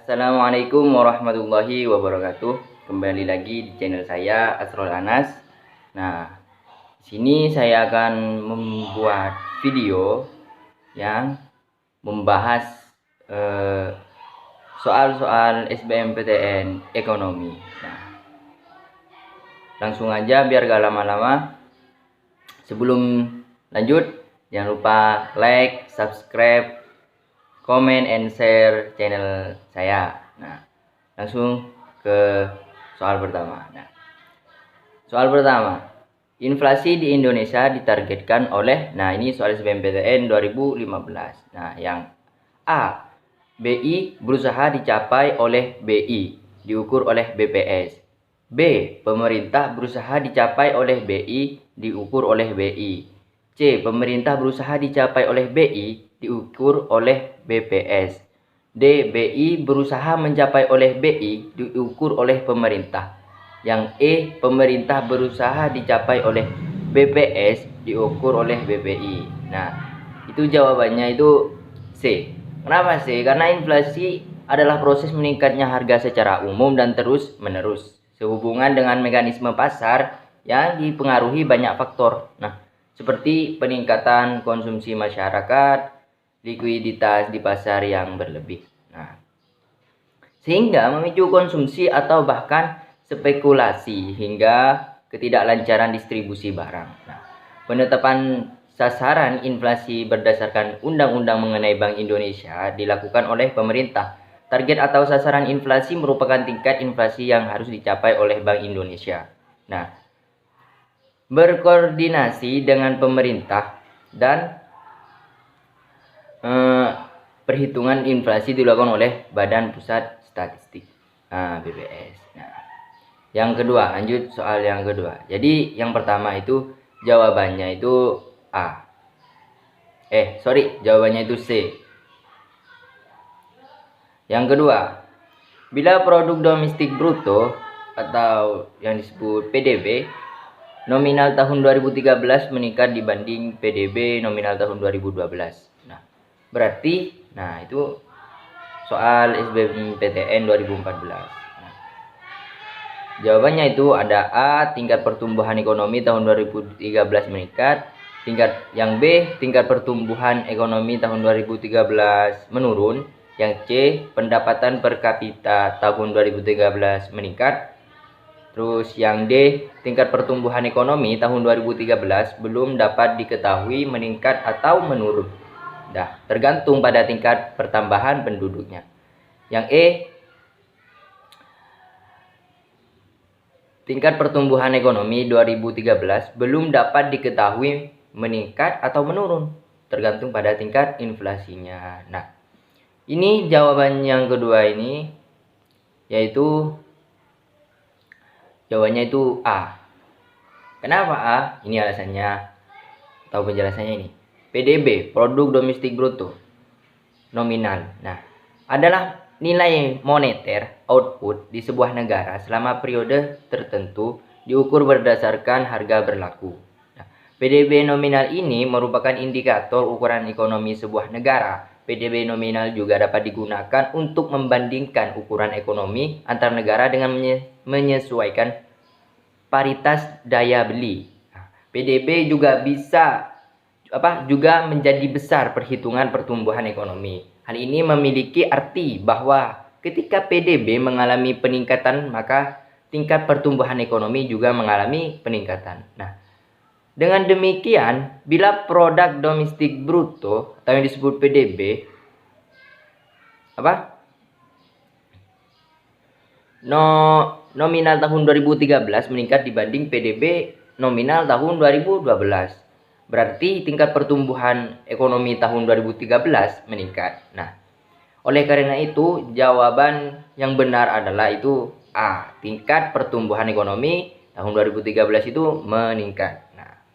Assalamualaikum warahmatullahi wabarakatuh. Kembali lagi di channel saya Asrul Anas. Nah, di sini saya akan membuat video yang membahas soal-soal SBMPTN ekonomi. Nah, langsung aja biar gak lama-lama. Sebelum lanjut, jangan lupa like, subscribe, comment and share channel saya. Nah, langsung ke soal pertama. Nah, soal pertama, inflasi di Indonesia ditargetkan oleh, nah ini soal SBMPTN 2015. Nah, yang A, BI berusaha dicapai oleh BI, diukur oleh BPS. B, pemerintah berusaha dicapai oleh BI, diukur oleh BI. C, pemerintah berusaha dicapai oleh BI, diukur oleh BPS. D, BI berusaha mencapai oleh BI, diukur oleh pemerintah. Yang E, pemerintah berusaha dicapai oleh BPS, diukur oleh BPI. Nah, itu jawabannya itu C. Kenapa C? Karena inflasi adalah proses meningkatnya harga secara umum dan terus menerus, sehubungan dengan mekanisme pasar yang dipengaruhi banyak faktor. Nah, seperti peningkatan konsumsi masyarakat, likuiditas di pasar yang berlebih. Nah, sehingga memicu konsumsi atau bahkan spekulasi hingga ketidaklancaran distribusi barang. Nah, penetapan sasaran inflasi berdasarkan Undang-Undang mengenai Bank Indonesia dilakukan oleh pemerintah. Target atau sasaran inflasi merupakan tingkat inflasi yang harus dicapai oleh Bank Indonesia. Nah, berkoordinasi dengan pemerintah dan perhitungan inflasi dilakukan oleh Badan Pusat Statistik, BPS. Nah, yang kedua, lanjut soal yang kedua. Jadi yang pertama itu jawabannya itu A. Jawabannya itu C. Yang kedua, bila produk domestik bruto atau yang disebut PDB nominal tahun 2013 meningkat dibanding PDB nominal tahun 2012. Nah, berarti itu soal SBMPTN 2014. Nah, jawabannya itu ada A, tingkat pertumbuhan ekonomi tahun 2013 meningkat. Yang B, tingkat pertumbuhan ekonomi tahun 2013 menurun. Yang C, pendapatan per kapita tahun 2013 meningkat. Terus yang D, tingkat pertumbuhan ekonomi tahun 2013 belum dapat diketahui meningkat atau menurun. Tergantung pada tingkat pertambahan penduduknya. Yang E, tingkat pertumbuhan ekonomi 2013 belum dapat diketahui meningkat atau menurun, tergantung pada tingkat inflasinya. Nah, ini jawaban yang kedua ini, yaitu jawabannya itu A. Kenapa A? Ini alasannya atau penjelasannya ini. PDB, produk domestik bruto nominal. Nah, adalah nilai moneter output di sebuah negara selama periode tertentu diukur berdasarkan harga berlaku. Nah, PDB nominal ini merupakan indikator ukuran ekonomi sebuah negara. PDB nominal juga dapat digunakan untuk membandingkan ukuran ekonomi antar negara dengan menyesuaikan paritas daya beli. Nah, PDB juga juga menjadi besar perhitungan pertumbuhan ekonomi. Hal ini memiliki arti bahwa ketika PDB mengalami peningkatan, maka tingkat pertumbuhan ekonomi juga mengalami peningkatan. Nah, dengan demikian, bila produk domestik bruto atau yang disebut PDB nominal tahun 2013 meningkat dibanding PDB nominal tahun 2012, berarti tingkat pertumbuhan ekonomi tahun 2013 meningkat. Nah, oleh karena itu jawaban yang benar adalah itu A, tingkat pertumbuhan ekonomi tahun 2013 itu meningkat. Nah,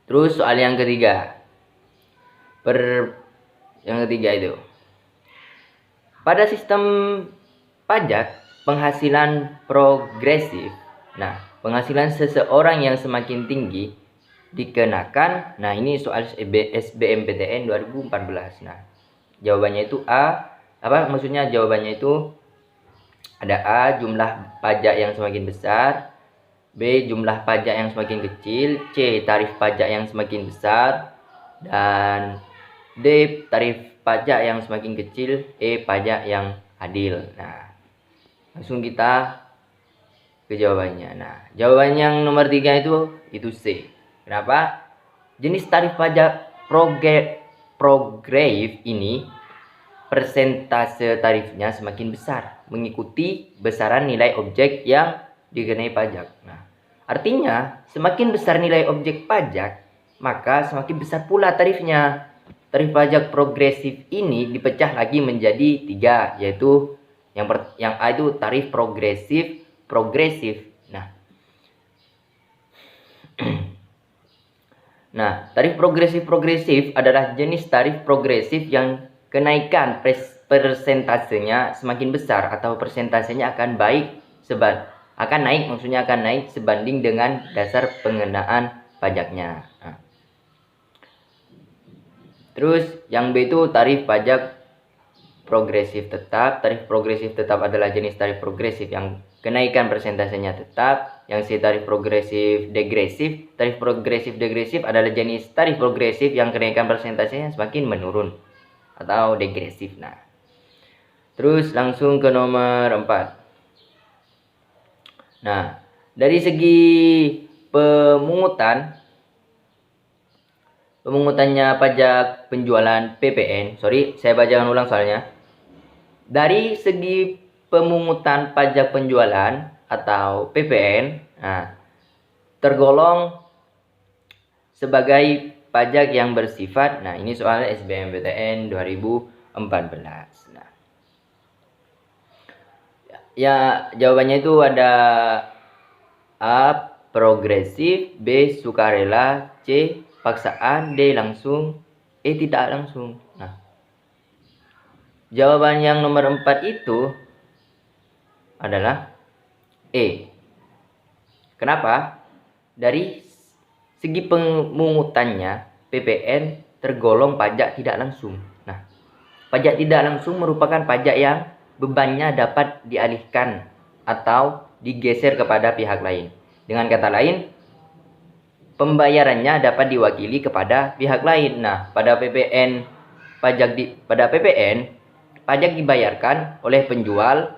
terus soal yang ketiga. Yang ketiga itu, pada sistem pajak penghasilan progresif, nah penghasilan seseorang yang semakin tinggi dikenakan. Nah, ini soal SBMPTN 2014. Nah, jawabannya itu A, apa maksudnya jawabannya itu ada A, jumlah pajak yang semakin besar, B, jumlah pajak yang semakin kecil, C, tarif pajak yang semakin besar, dan D, tarif pajak yang semakin kecil, E, pajak yang adil. Nah, langsung kita ke jawabannya. Nah, jawaban yang nomor 3 itu C. Kenapa? Jenis tarif pajak progresif ini persentase tarifnya semakin besar mengikuti besaran nilai objek yang dikenai pajak. Nah, artinya semakin besar nilai objek pajak, maka semakin besar pula tarifnya. Tarif pajak progresif ini dipecah lagi menjadi 3, yaitu yang A itu tarif progresif. Nah, tarif progresif adalah jenis tarif progresif yang kenaikan persentasenya semakin besar atau persentasenya akan naik sebanding dengan dasar pengenaan pajaknya. Nah, terus yang B itu tarif pajak progresif tetap. Tarif progresif tetap adalah jenis tarif progresif yang kenaikan persentasenya tetap. Yang C tarif progresif degresif. Tarif progresif degresif adalah jenis tarif progresif yang kenaikan persentasenya semakin menurun atau degresif. Nah, terus langsung ke nomor 4. Nah, dari segi pemungutannya pajak penjualan PPN. Sorry, saya bacakan ulang soalnya. Dari segi pemungutan pajak penjualan atau PPN, nah, tergolong sebagai pajak yang bersifat, nah ini soal SBMPTN 2014. Nah, ya jawabannya itu ada A, progresif, B, sukarela, C, paksaan, D, langsung, E, tidak langsung. Nah, jawaban yang nomor 4 itu adalah E. Kenapa? Dari segi pemungutannya, PPN tergolong pajak tidak langsung. Nah, pajak tidak langsung merupakan pajak yang bebannya dapat dialihkan atau digeser kepada pihak lain. Dengan kata lain, pembayarannya dapat diwakili kepada pihak lain. Nah, pada PPN pajak dibayarkan oleh penjual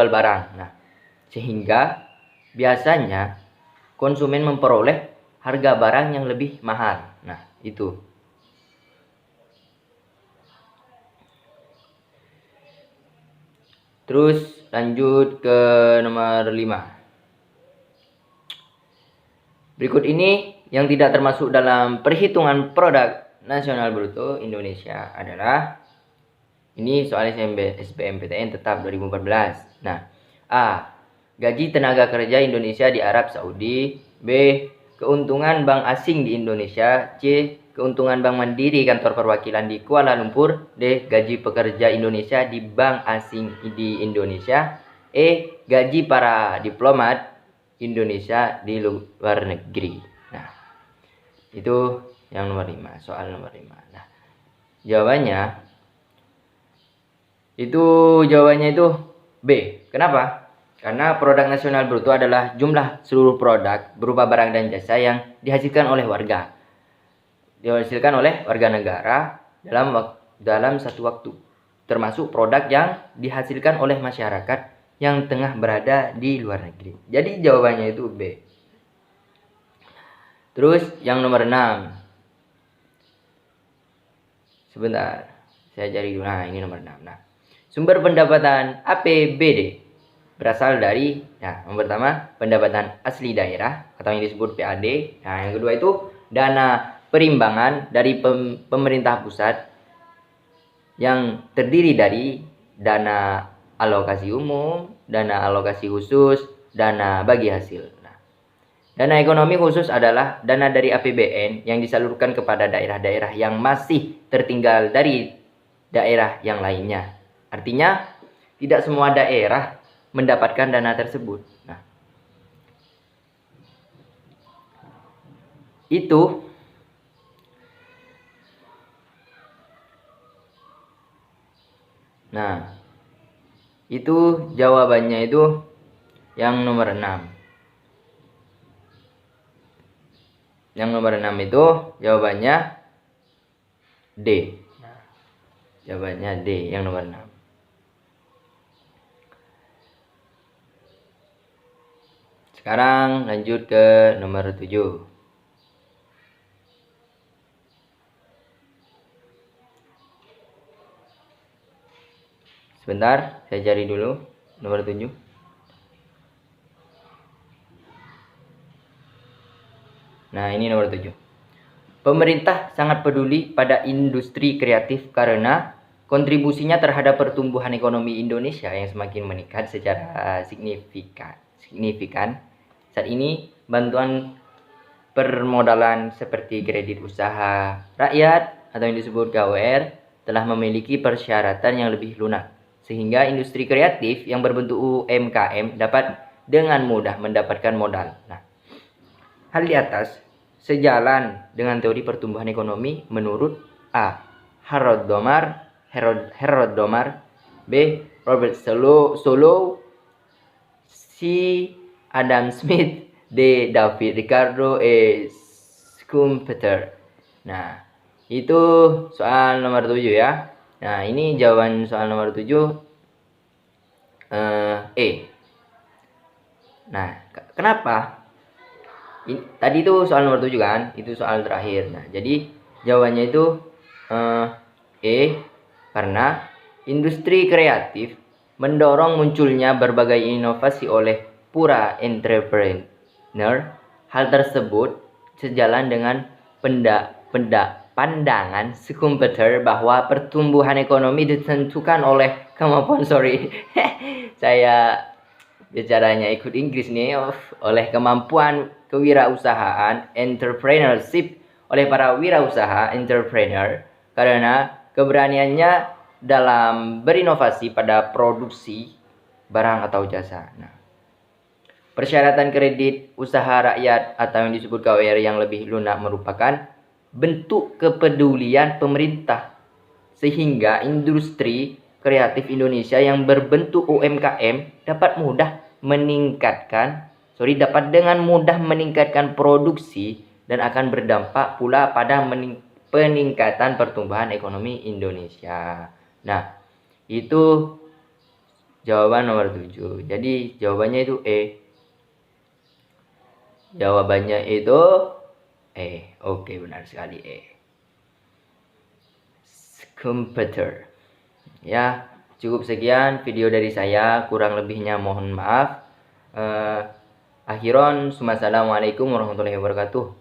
barang. Nah, sehingga biasanya konsumen memperoleh harga barang yang lebih mahal. Nah, itu. Terus lanjut ke nomor 5. Berikut ini yang tidak termasuk dalam perhitungan produk nasional bruto Indonesia adalah, ini soal SBMPTN tetap 2014. Nah, A, gaji tenaga kerja Indonesia di Arab Saudi. B, keuntungan bank asing di Indonesia. C, keuntungan Bank Mandiri kantor perwakilan di Kuala Lumpur. D, gaji pekerja Indonesia di bank asing di Indonesia. E, gaji para diplomat Indonesia di luar negeri. Nah, itu yang nomor 5, soal nomor 5. Nah, jawabannya itu B. Kenapa? Karena produk nasional bruto adalah jumlah seluruh produk berupa barang dan jasa yang dihasilkan oleh warga negara dalam satu waktu, termasuk produk yang dihasilkan oleh masyarakat yang tengah berada di luar negeri. Jadi jawabannya itu B. Terus yang nomor 6. Sebentar, saya cari dulu. Nah, ini nomor 6. Nah, sumber pendapatan APBD berasal dari, nah, yang pertama pendapatan asli daerah atau yang disebut PAD. Nah, yang kedua itu dana perimbangan dari pemerintah pusat yang terdiri dari dana alokasi umum, dana alokasi khusus, dana bagi hasil. Nah, dana ekonomi khusus adalah dana dari APBN yang disalurkan kepada daerah-daerah yang masih tertinggal dari daerah yang lainnya. Artinya, tidak semua daerah mendapatkan dana tersebut. Nah, itu Nah, itu jawabannya itu yang nomor 6. Yang nomor 6 itu jawabannya D. Jawabannya D yang nomor 6. Sekarang lanjut ke nomor 7. Sebentar, saya cari dulu nomor 7. Nah, ini nomor 7. Pemerintah sangat peduli pada industri kreatif karena kontribusinya terhadap pertumbuhan ekonomi Indonesia yang semakin meningkat secara signifikan. Saat ini, bantuan permodalan seperti kredit usaha rakyat atau yang disebut KUR telah memiliki persyaratan yang lebih lunak, sehingga industri kreatif yang berbentuk UMKM dapat dengan mudah mendapatkan modal. Nah, hal di atas sejalan dengan teori pertumbuhan ekonomi menurut A. Harold Domar, B. Robert Solow, C. Adam Smith, D. David Ricardo, E. Schumpeter. Nah, itu soal nomor 7 ya. Nah, ini jawaban soal nomor 7 E. Nah, kenapa? Tadi itu soal nomor 7 kan, itu soal terakhir. Nah, jadi jawabannya itu E, karena industri kreatif mendorong munculnya berbagai inovasi oleh para entrepreneur. Hal tersebut sejalan dengan pandangan Schumpeter bahwa pertumbuhan ekonomi ditentukan oleh kemampuan saya bicaranya ikut Inggris nih, oleh kemampuan kewirausahaan entrepreneurship oleh para wirausaha entrepreneur karena keberaniannya dalam berinovasi pada produksi barang atau jasa. Nah, persyaratan kredit usaha rakyat atau yang disebut KUR yang lebih lunak merupakan bentuk kepedulian pemerintah sehingga industri kreatif Indonesia yang berbentuk UMKM dapat dengan mudah meningkatkan produksi dan akan berdampak pula pada peningkatan pertumbuhan ekonomi Indonesia. Nah, itu jawaban nomor 7. Jadi jawabannya itu E. Jawabannya itu E. Oke, benar sekali E. Schumpeter. Ya, cukup sekian video dari saya, kurang lebihnya mohon maaf. Akhiron, assalamualaikum warahmatullahi wabarakatuh.